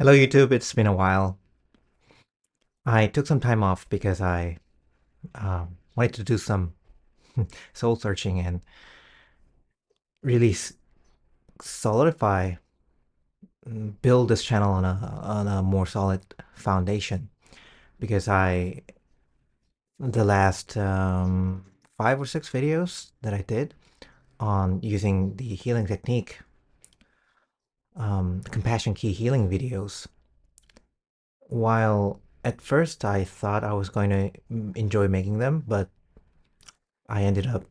Hello, YouTube. It's been a while. I took some time off because I wanted to do some soul searching and really solidify, build this channel on a more solid foundation. Because the last 5 or 6 videos that I did on using the healing technique, the compassion key healing videos, while at first I thought I was going to enjoy making them, but I ended up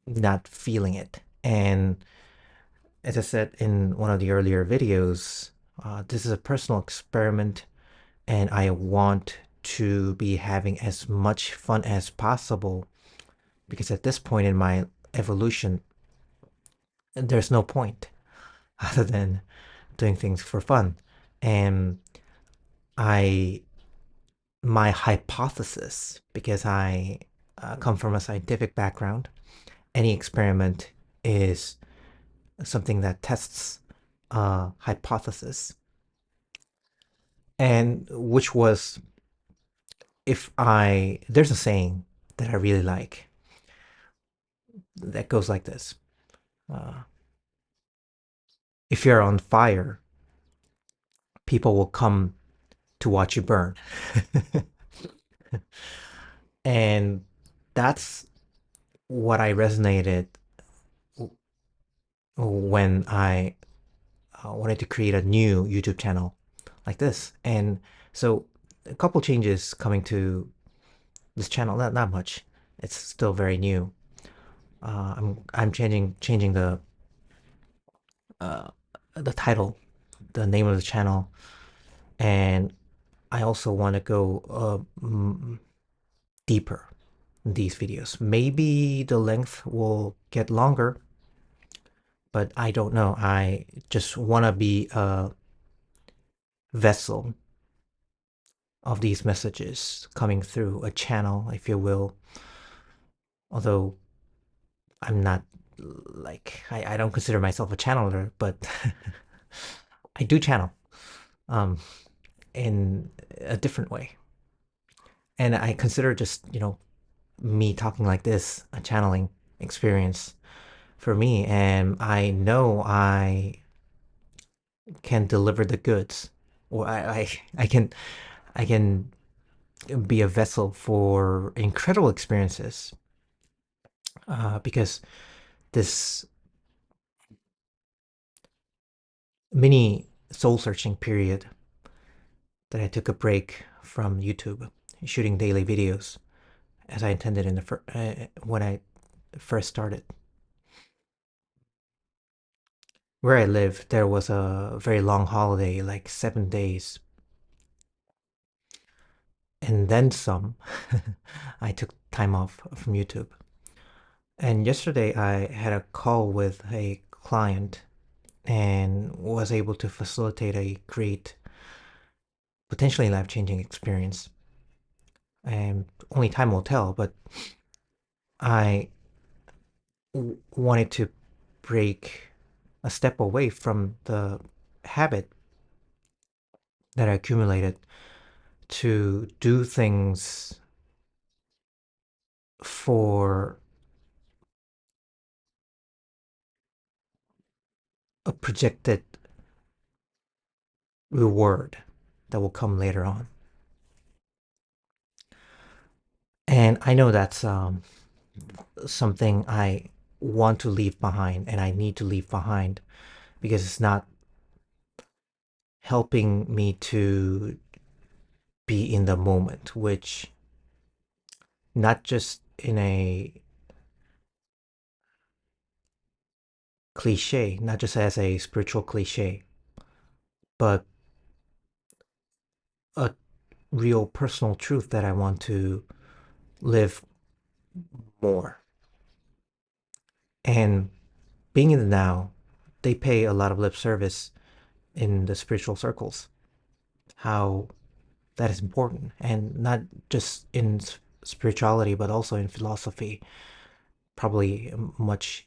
not feeling it. And as I said in one of the earlier videos, this is a personal experiment, and I want to be having as much fun as possible because at this point in my evolution, there's no point other than doing things for fun. And I, my hypothesis, because I come from a scientific background, any experiment is something that tests a hypothesis, and which was, if I there's a saying that I really like that goes like this: uh, if you're on fire, people will come to watch you burn. And that's what I resonated when I wanted to create a new YouTube channel like this. And so a couple changes coming to this channel, not much. It's still very new. I'm changing uh, the title, the name of the channel, and I also want to go deeper in these videos. Maybe the length will get longer, but I don't know. I just want to be a vessel of these messages coming through, a channel, if you will. Although I'm not, like, I don't consider myself a channeler, but I do channel um, in a different way. And I consider just, me talking like this a channeling experience for me. And I know I can deliver the goods, or I can be a vessel for incredible experiences, because this mini soul searching period that I took a break from YouTube, shooting daily videos as I intended in when I first started. Where I live, there was a very long holiday, like 7 days, and then some. I took time off from YouTube. And yesterday I had a call with a client and was able to facilitate a great, potentially life-changing experience. And only time will tell, but I wanted to break a step away from the habit that I accumulated to do things for a projected reward that will come later on. And I know that's something I want to leave behind and I need to leave behind because it's not helping me to be in the moment, which, not just in a cliche, not just as a spiritual cliche, but a real personal truth that I want to live more. And being in the now, they pay a lot of lip service in the spiritual circles, how that is important, and not just in spirituality, but also in philosophy, probably much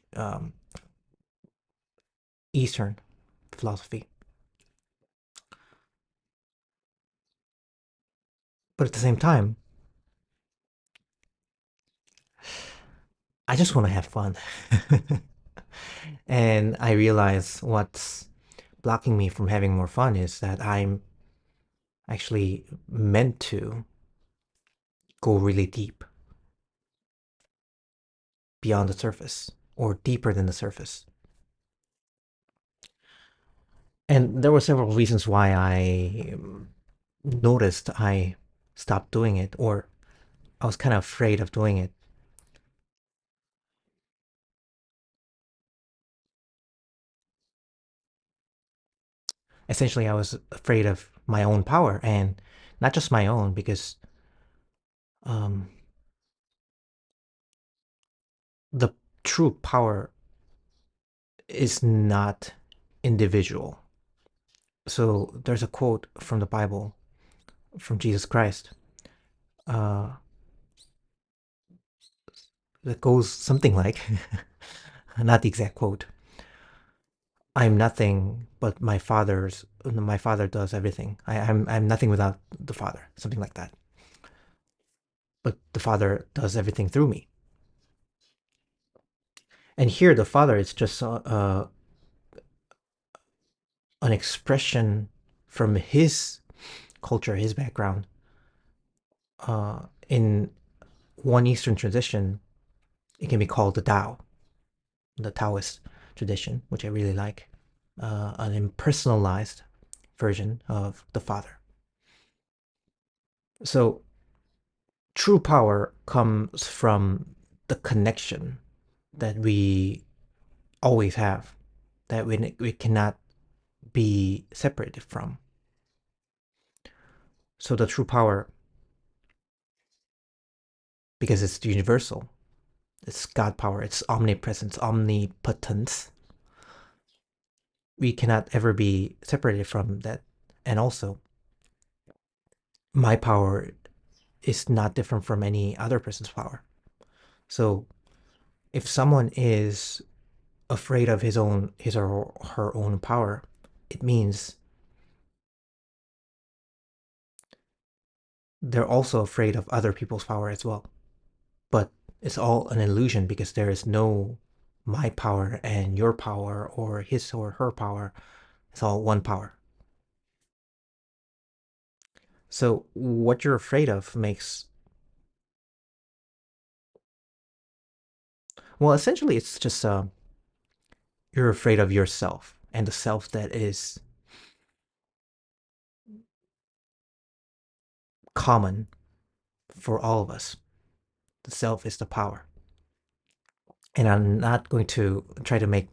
Eastern philosophy. But at the same time, I just want to have fun. And I realize what's blocking me from having more fun is that I'm actually meant to go really deep beyond the surface or deeper than the surface. And there were several reasons why I noticed I stopped doing it, or I was kind of afraid of doing it. Essentially, I was afraid of my own power, and not just my own, because um, the true power is not individual. So there's a quote from the Bible from Jesus Christ uh, that goes something like, not the exact quote, "I'm nothing, but my father does everything. I'm nothing without the father," something like that. But the father does everything through me. And here, the father is just an expression from his culture, his background. In one Eastern tradition, it can be called the Tao, the Taoist tradition, which I really like. An impersonalized version of the father. So true power comes from the connection that we always have, that we cannot be separated from. So the true power, because it's universal, it's God power, it's omnipresence, omnipotence. We cannot ever be separated from that. And also, my power is not different from any other person's power. So if someone is afraid of his or her own power, it means they're also afraid of other people's power as well. But it's all an illusion because there is no my power and your power or his or her power. It's all one power. So what you're afraid of makes, well, essentially it's just you're afraid of yourself and the self that is common for all of us. The self is the power. And I'm not going to try to make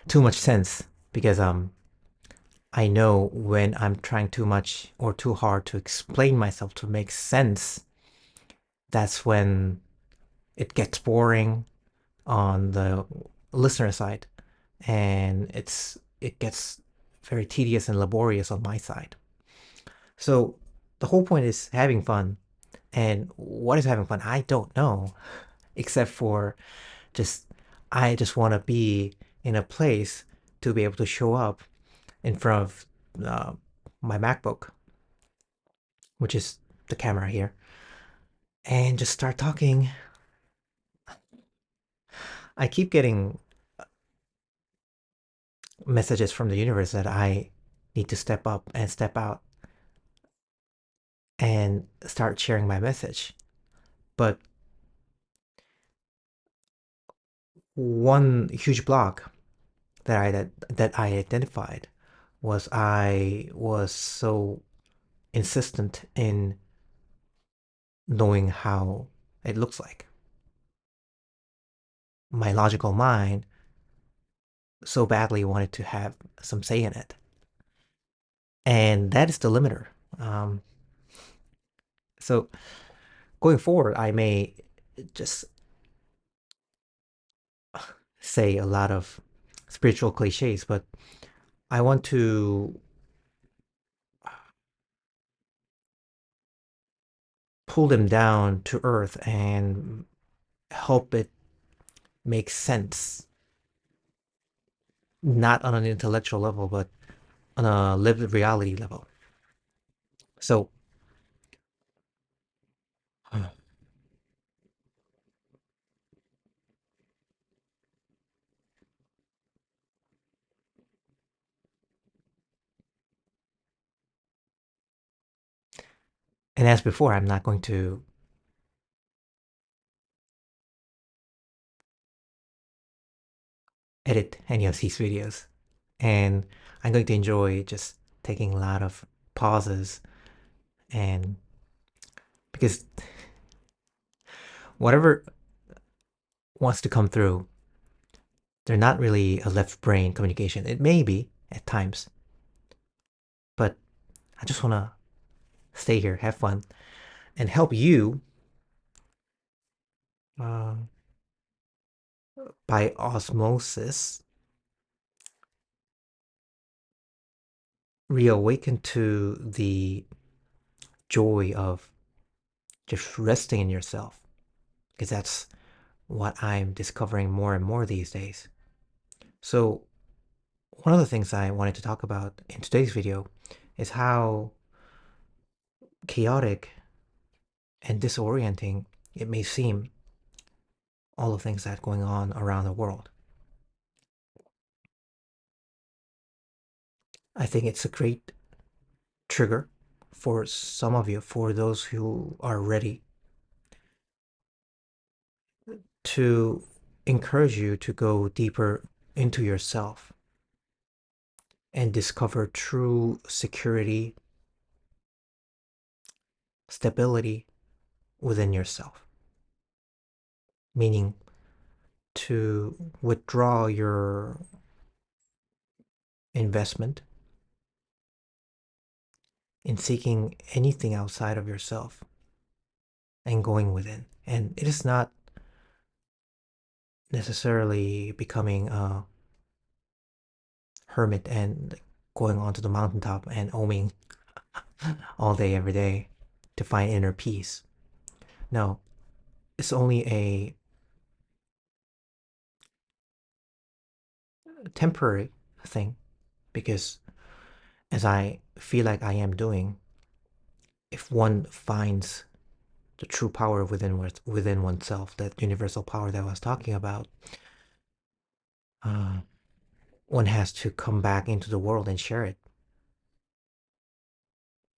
too much sense because I know when I'm trying too much or too hard to explain myself to make sense, that's when it gets boring on the listener side, and it gets very tedious and laborious on my side. So the whole point is having fun. And what is having fun? I don't know, except for just I just want to be in a place to be able to show up in front of my MacBook, which is the camera here, and just start talking. I keep getting messages from the universe that I need to step up and step out and start sharing my message. But one huge block that I identified was I was so insistent in knowing how it looks like. My logical mind so badly wanted to have some say in it. And that is the limiter. Um, so going forward, I may just say a lot of spiritual cliches, but I want to pull them down to earth and help it make sense, not on an intellectual level, but on a lived reality level. So And as before, I'm not going to edit any of these videos. And I'm going to enjoy just taking a lot of pauses, and because whatever wants to come through, they're not really a left brain communication. It may be at times, but I just want to stay here, have fun, and help you uh, by osmosis reawaken to the joy of just resting in yourself, because that's what I'm discovering more and more these days. So, one of the things I wanted to talk about in today's video is how chaotic and disorienting it may seem, all the things that are going on around the world. I think it's a great trigger for some of you, for those who are ready, to encourage you to go deeper into yourself and discover true security, stability within yourself. Meaning to withdraw your investment in seeking anything outside of yourself and going within. And it is not necessarily becoming a hermit and going onto the mountaintop and oming all day, every day to find inner peace. No, it's only a temporary thing, because as I feel like I am doing, if one finds the true power within oneself, that universal power that I was talking about, uh, one has to come back into the world and share it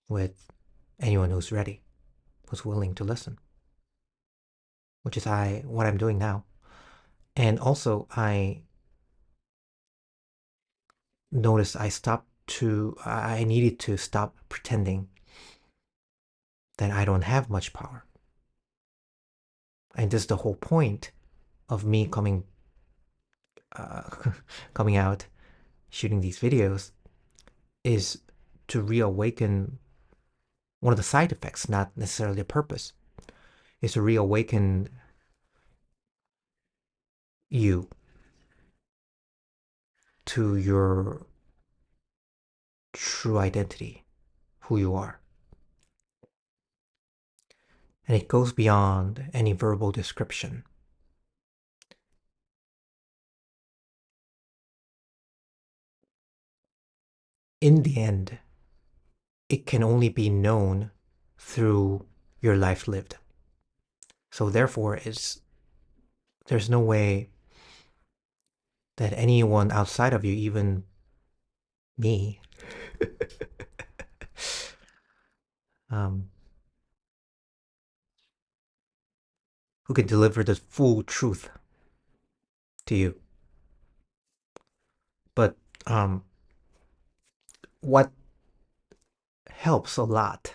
with anyone who's ready, who's willing to listen, which is what I'm doing now. And also, I noticed I needed to stop pretending that I don't have much power. And this is the whole point of me uh, coming out, shooting these videos, is to reawaken. One of the side effects, not necessarily a purpose, is to reawaken you to your true identity, who you are. And it goes beyond any verbal description. In the end, it can only be known through your life lived. So therefore, there's no way that anyone outside of you, even me, um, who can deliver the full truth to you. But what helps a lot,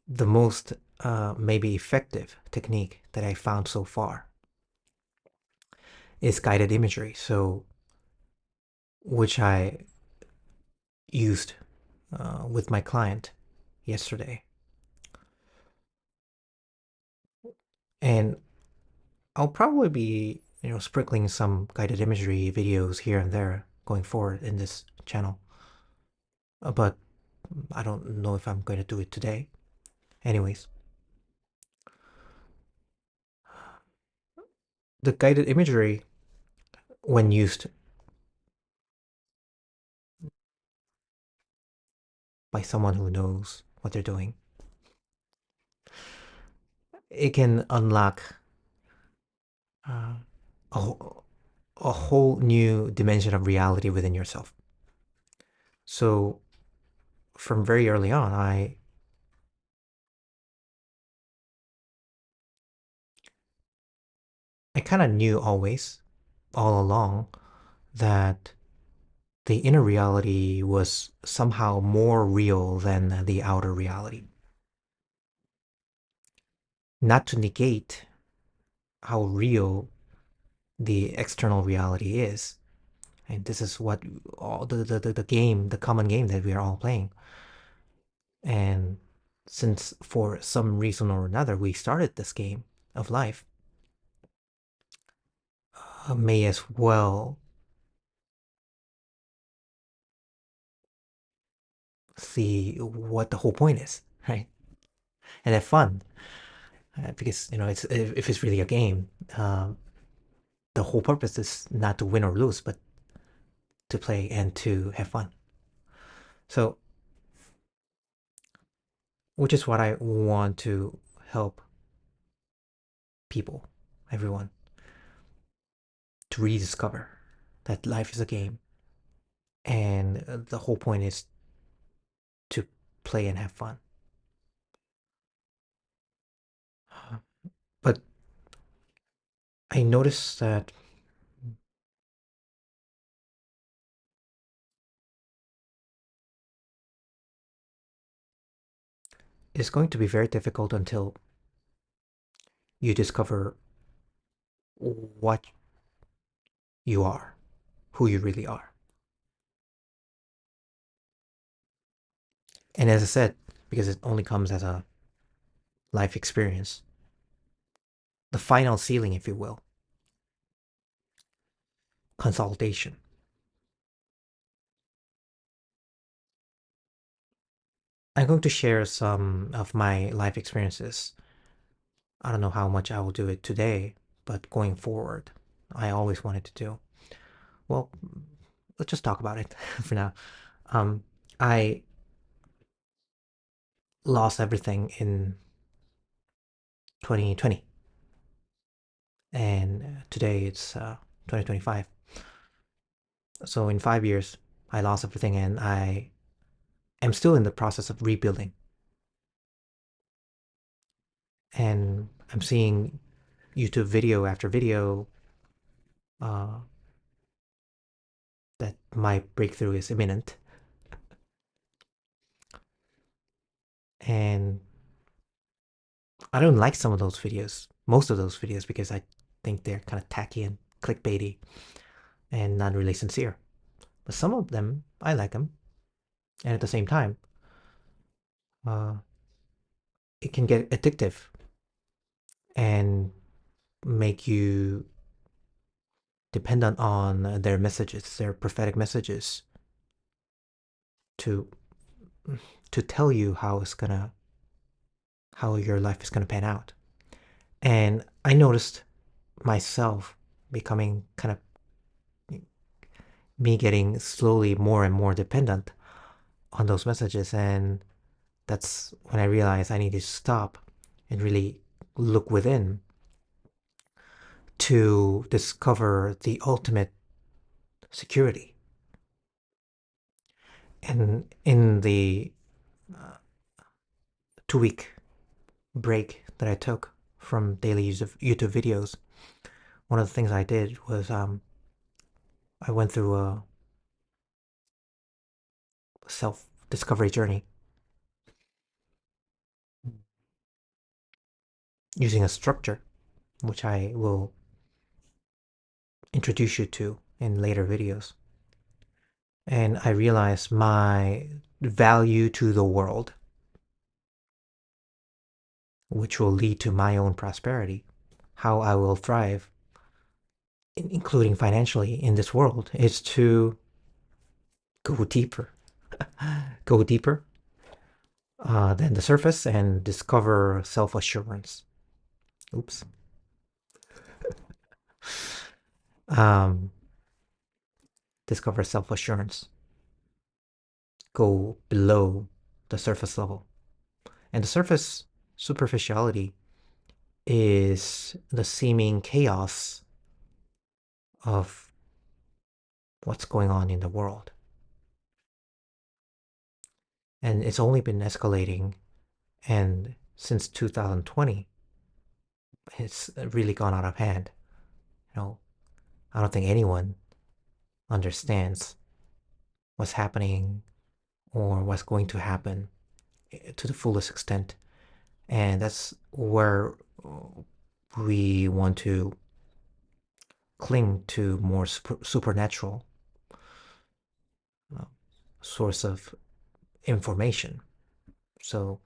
the most maybe effective technique that I found so far, is guided imagery. So, which I used with my client yesterday. And I'll probably be, sprinkling some guided imagery videos here and there going forward in this channel. But I don't know if I'm going to do it today. Anyways, the guided imagery, when used by someone who knows what they're doing, it can unlock uh, a, a whole new dimension of reality within yourself. So from very early on, I kind of knew always, all along, that the inner reality was somehow more real than the outer reality. Not to negate how real the external reality is. And this is what all the game, the common game that we are all playing. And since for some reason or another we started this game of life, may as well see what the whole point is, right? And have fun, because it's if it's really a game, the whole purpose is not to win or lose, but to play and to have fun. So, which is what I want to help people, everyone, to rediscover that life is a game, and the whole point is to play and have fun. But I noticed that it's going to be very difficult until you discover what you are, who you really are. And as I said, because it only comes as a life experience, the final ceiling, if you will, consultation. I'm going to share some of my life experiences. I don't know how much I will do it today, but going forward, I always wanted to do. Well, let's just talk about it for now. Um, I lost everything in 2020, and today it's 2025. So in 5 years, I lost everything, and I am still in the process of rebuilding. And I'm seeing YouTube video after video uh, that my breakthrough is imminent. And I don't like some of those videos, most of those videos, because I think they're kind of tacky and clickbaity and not really sincere. But some of them, I like them. And at the same time, uh, it can get addictive and make you dependent on their messages, their prophetic messages, to to tell you how your life is gonna pan out. And I noticed myself becoming kind of me getting slowly more and more dependent on those messages. And that's when I realized I need to stop and really look within to discover the ultimate security. And in the 2 week break that I took from daily use of YouTube videos, one of the things I did was I went through a self discovery journey using a structure, which I will introduce you to in later videos. And I realized my value to the world, which will lead to my own prosperity, how I will thrive, including financially in this world, is to go deeper, go deeper than the surface and discover self assurance. Oops. Um, discover self assurance. Go below the surface level. And the surface superficiality is the seeming chaos of what's going on in the world. And it's only been escalating. And since 2020, it's really gone out of hand. You know, I don't think anyone understands what's happening or what's going to happen to the fullest extent. And that's where we want to cling to more supernatural uh, source of information. So,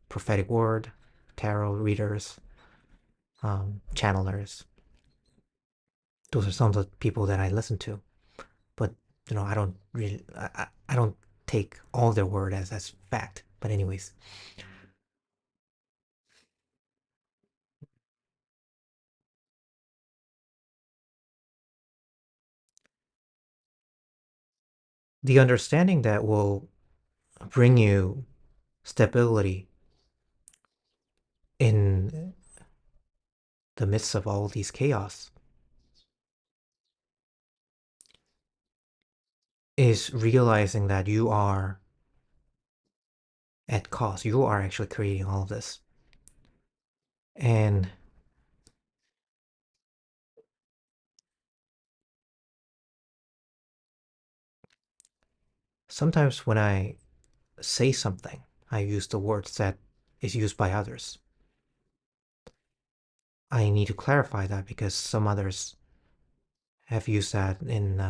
prophetic word, tarot readers, channelers. Those are some of the people that I listen to. But I don't really, I don't take all their word as fact. But anyways, the understanding that will bring you stability in the midst of all these chaos is realizing that you are at cost. You are actually creating all of this. And sometimes when I say something, I use the words that is used by others. I need to clarify that because some others have used that in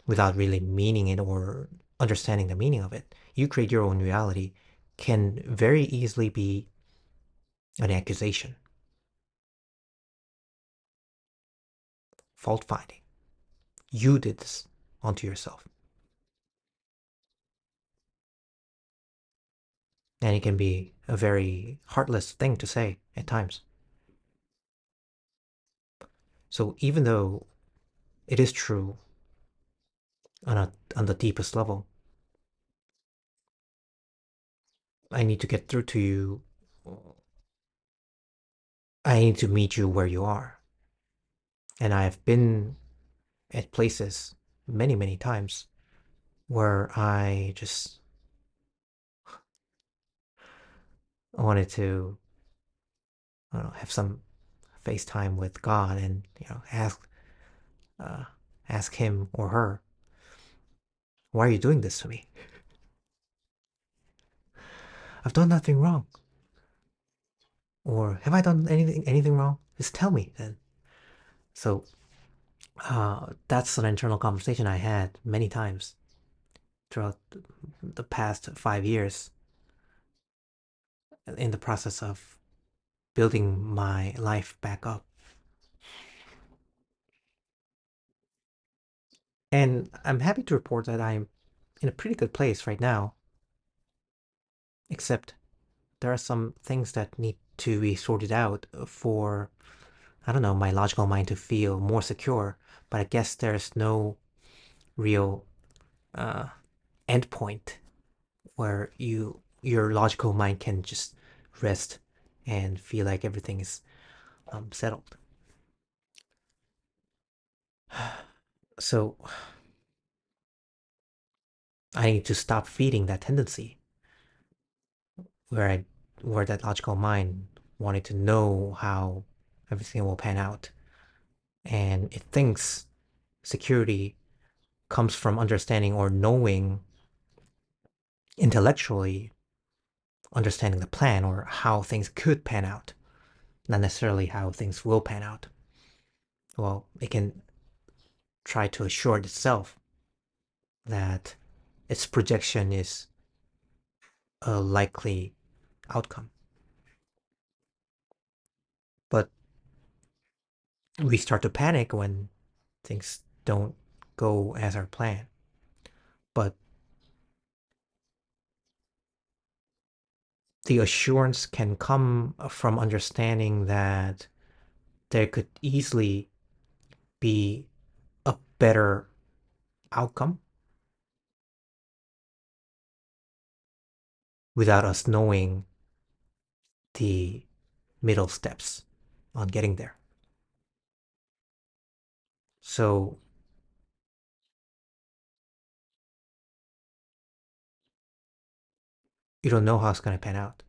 without really meaning it or understanding the meaning of it. You create your own reality can very easily be an accusation, fault finding. You did this onto yourself. And it can be a very heartless thing to say at times. So even though it is true on the deepest level, I need to get through to you. I need to meet you where you are. And I have been at places many, many times where I just wanted to, I don't know, have some FaceTime with God and uh, ask him or her, why are you doing this to me? I've done nothing wrong. Or have I done anything wrong? Just tell me then. So that's an internal conversation I had many times throughout the past 5 years in the process of building my life back up. And I'm happy to report that I'm in a pretty good place right now, except there are some things that need to be sorted out for, I don't know, my logical mind to feel more secure. But I guess there's no real uh, endpoint where your logical mind can just rest and feel like everything is settled. So I need to stop feeding that tendency where I where that logical mind wanted to know how everything will pan out, and it thinks security comes from understanding or knowing intellectually, understanding the plan or how things could pan out, not necessarily how things will pan out. Well, it can try to assure itself that its projection is a likely outcome. But we start to panic when things don't go as our plan. But the assurance can come from understanding that there could easily be a better outcome without us knowing the middle steps on getting there. So you don't know how it's going to pan out.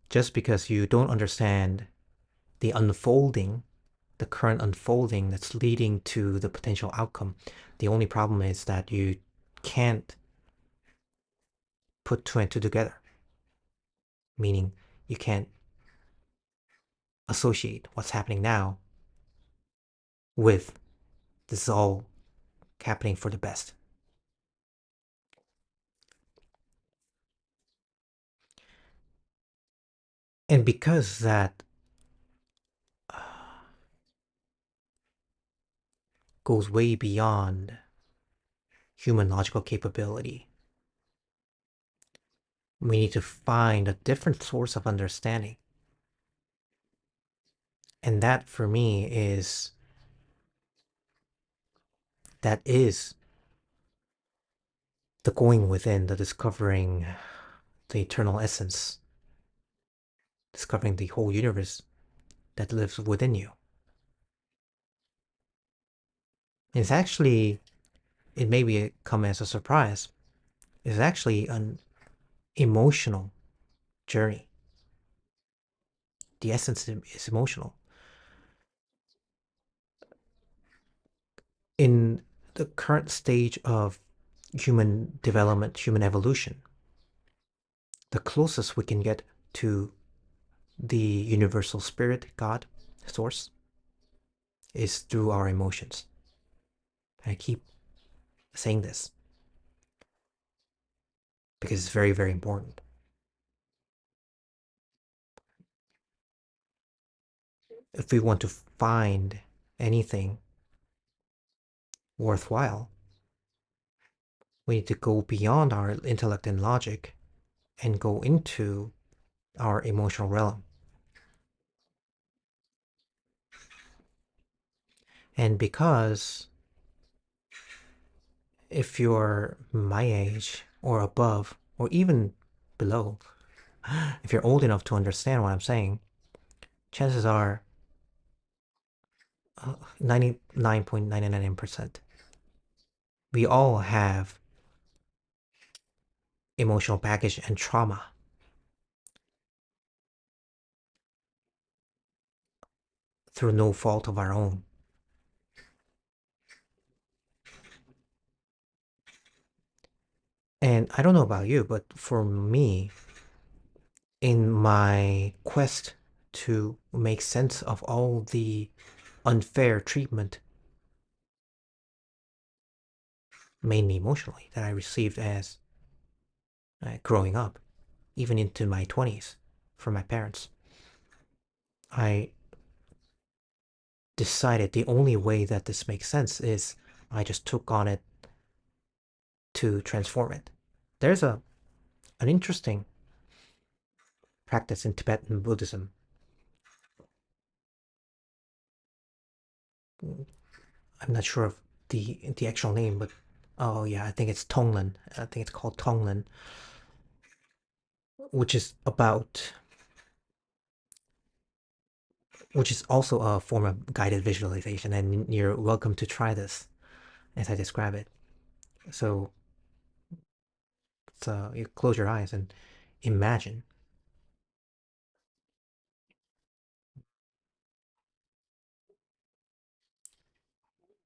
Just because you don't understand the unfolding, the current unfolding that's leading to the potential outcome, the only problem is that you can't put two and two together, meaning you can't associate what's happening now with this is all happening for the best. And because that goes way beyond human logical capability, we need to find a different source of understanding. And that for me is the going within, the discovering the eternal essence, discovering the whole universe that lives within you. It's actually, it may be come as a surprise, it's actually an emotional journey. The essence is emotional. In the current stage of human development, human evolution, the closest we can get to the universal spirit, God, source, is through our emotions. And I keep saying this because it's very, very important. If we want to find anything worthwhile, we need to go beyond our intellect and logic and go into our emotional realm. And because if you're my age or above, or even below, if you're old enough to understand what I'm saying, chances are 99.999% we all have emotional baggage and trauma through no fault of our own. And I don't know about you, but for me, in my quest to make sense of all the unfair treatment, mainly emotionally, that I received as growing up, even into my 20s, from my parents, I decided the only way that this makes sense is I just took on it to transform it. There's an interesting practice in Tibetan Buddhism. I'm not sure of the actual name, but oh yeah, I think it's Tonglen. I think it's called Tonglen, which is about which is also a form of guided visualization, and you're welcome to try this as I describe it. So, you close your eyes and imagine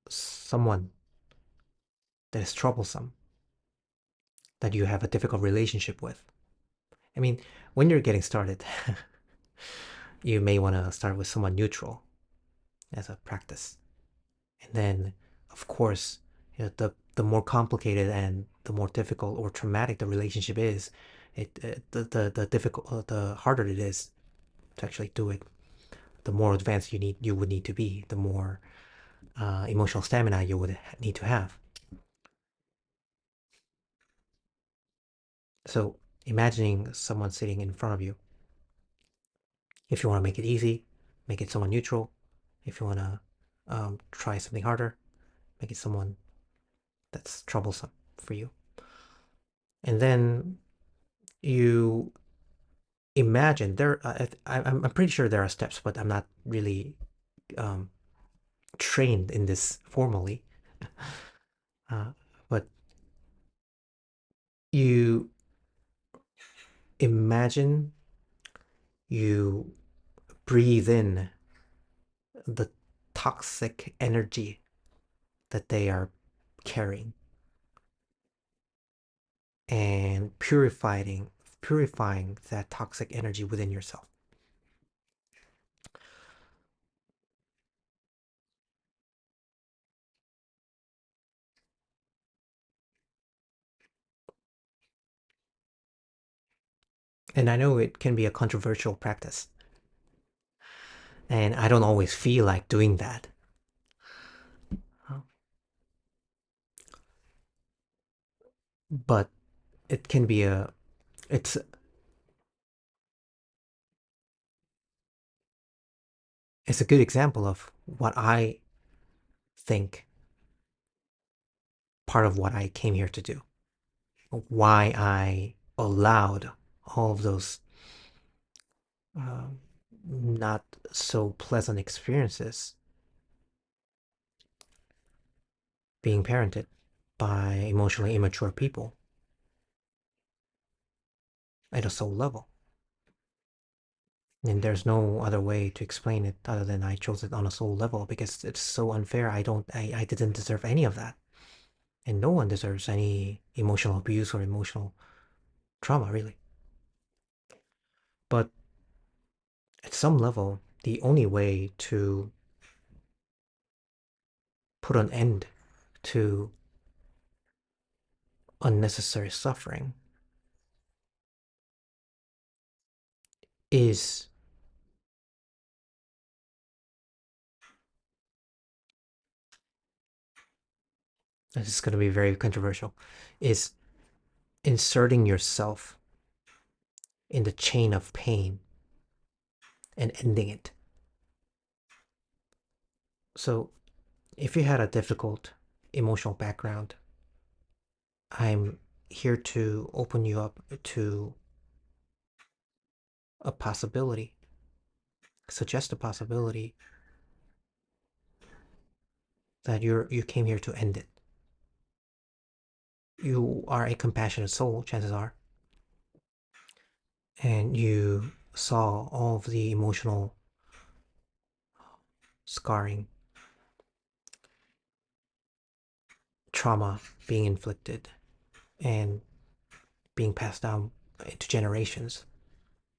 someone that is troublesome, that you have a difficult relationship with. I mean, when you're getting started, you may want to start with someone neutral as a practice. And then, of course, the more complicated and the more difficult or traumatic the relationship is, the difficult the harder it is to actually do it. The more advanced you would need to be, the more emotional stamina you would need to have. So imagining someone sitting in front of you. If you want to make it easy, make it someone neutral. If you want to try something harder, make it someone that's troublesome for you. And then you imagine there. I'm pretty sure there are steps, but I'm not really um, trained in this formally. Uh, but you imagine you breathe in the toxic energy that they are carrying and purifying that toxic energy within yourself. And I know it can be a controversial practice, and I don't always feel like doing that. But it can be a it's it's a good example of what I think part of what I came here to do. Why I allowed all of those not so pleasant experiences being parented by emotionally immature people at a soul level. And there's no other way to explain it other than I chose it on a soul level because it's so unfair. I didn't deserve any of that. And no one deserves any emotional abuse or emotional trauma, really. But at some level, the only way to put an end to unnecessary suffering is, this is going to be very controversial, is inserting yourself in the chain of pain and ending it. So, if you had a difficult emotional background, I'm here to open you up to a possibility, suggest a possibility that you came here to end it. You are a compassionate soul, chances are, and you saw all of the emotional scarring, trauma being inflicted, and being passed down into generations.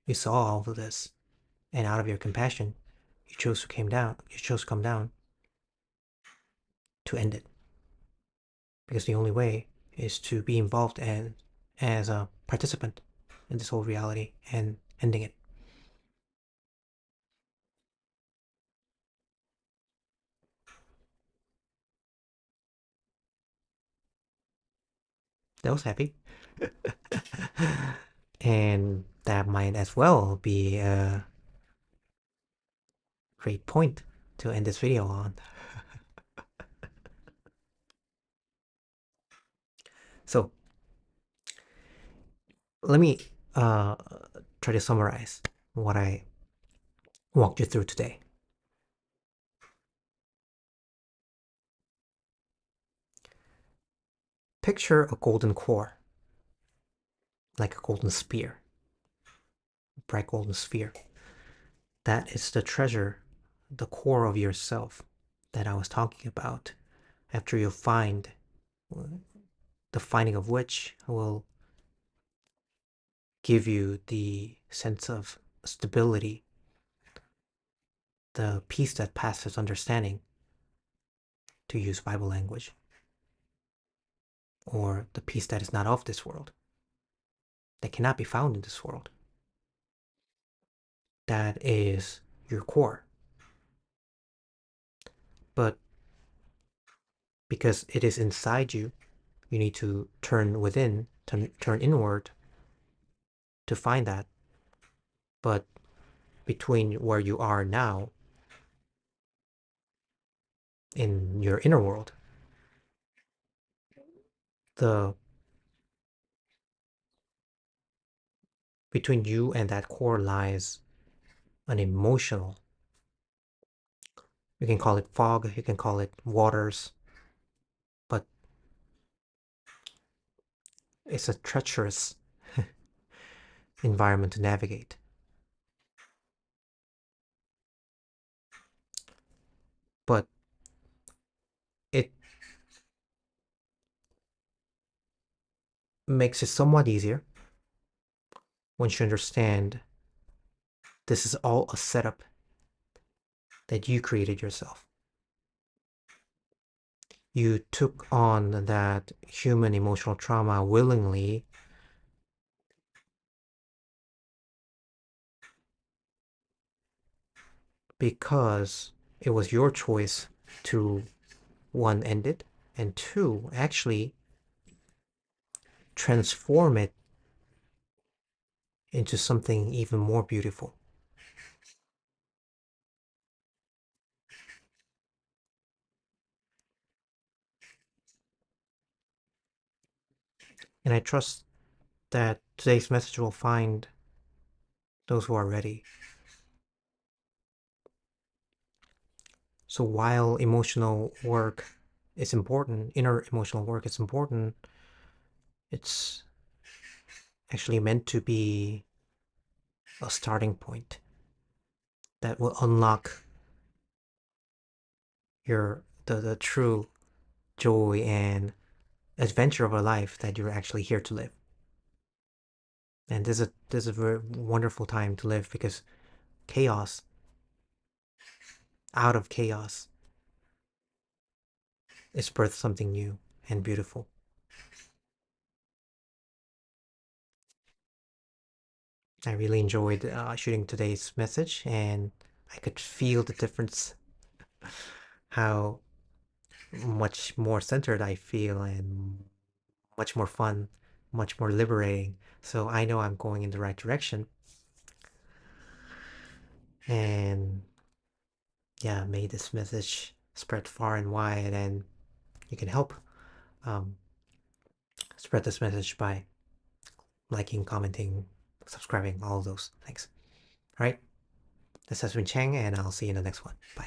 You saw all of this, and out of your compassion, you chose to come down. You chose to come down to end it, because the only way is to be involved and as a participant in this whole reality and ending it. That was happy, and that might as well be a great point to end this video on. So let me uh, try to summarize what I walked you through today. Picture a golden core, like a golden sphere, a bright golden sphere. That is the treasure, the core of yourself that I was talking about. After you find, the finding of which will give you the sense of stability, the peace that passes understanding, to use Bible language, or the peace that is not of this world, that cannot be found in this world. That is your core. But because it is inside you, you need to turn within, turn inward to find that. But between where you are now in your inner world, the between you and that core lies an emotional, you can call it fog, you can call it waters, but it's a treacherous environment to navigate. But it makes it somewhat easier once you understand this is all a setup that you created yourself. You took on that human emotional trauma willingly because it was your choice to, one, end it, and two, actually transform it into something even more beautiful. And I trust that today's message will find those who are ready. So while emotional work is important, inner emotional work is important, it's actually meant to be a starting point that will unlock the true joy and adventure of a life that you're actually here to live. And this is a very wonderful time to live because chaos, out of chaos, is birth something new and beautiful. I really enjoyed shooting today's message, and I could feel the difference, how much more centered I feel and much more fun, much more liberating. So I know I'm going in the right direction. And yeah, may this message spread far and wide, and you can help um, spread this message by liking, commenting, subscribing, all of those. Thanks. All right. This has been Chang, and I'll see you in the next one. Bye.